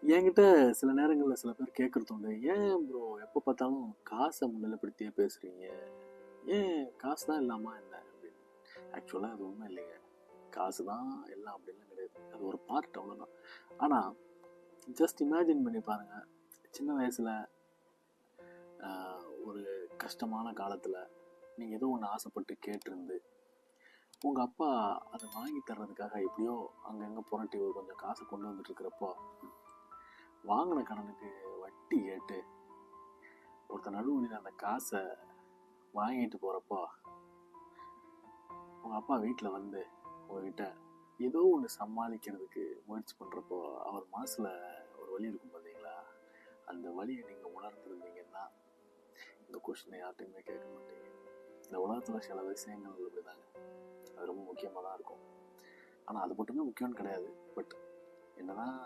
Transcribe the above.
என்கிட்ட சில நேரங்களில் சில பேர் கேட்குறது உண்டு, ஏன் ப்ரோ எப்போ பார்த்தாலும் காசை முன்னிலைப்படுத்தியே பேசுகிறீங்க, ஏன் காசு தான் இல்லாமல் என்ன அப்படின்னு. ஆக்சுவலாக அது உண்மை இல்லைங்க. காசு தான் எல்லாம் அப்படின்லாம் கிடையாது, அது ஒரு பார்ட் அவ்வளோதான். ஆனால் ஜஸ்ட் இமேஜின் பண்ணி பாருங்கள், சின்ன வயசில் ஒரு கஷ்டமான காலத்தில் நீங்கள் ஏதோ ஒன்று ஆசைப்பட்டு கேட்டிருந்து உங்கள் அப்பா அதை வாங்கி தர்றதுக்காக எப்படியோ அங்கங்கே புரட்டி ஒரு கொஞ்சம் காசை கொண்டு வந்துட்டு இருக்கிறப்போ, வாங்கின கடனுக்கு வட்டி கேட்டு ஒருத்தர் நடுவழியில் அந்த காசை வாங்கிட்டு போகிறப்போ, உங்கள் அப்பா வீட்டில் வந்து உங்ககிட்ட ஏதோ ஒன்று சமாளிக்கிறதுக்கு முயற்சி பண்ணுறப்போ அவர் மனசில் ஒரு வலி இருக்கும் பார்த்தீங்களா? அந்த வலியை நீங்கள் உணர்ந்துருந்தீங்கன்னா இந்த கொஸ்டினை யார்ட்டையுமே கேட்க மாட்டீங்க. இந்த உலகத்தில் சில விஷயங்கள் இப்படிதாங்க, அது ரொம்ப முக்கியமாக தான் இருக்கும். ஆனால் அது மட்டுமே முக்கியம்னு கிடையாது. பட் என்னதான்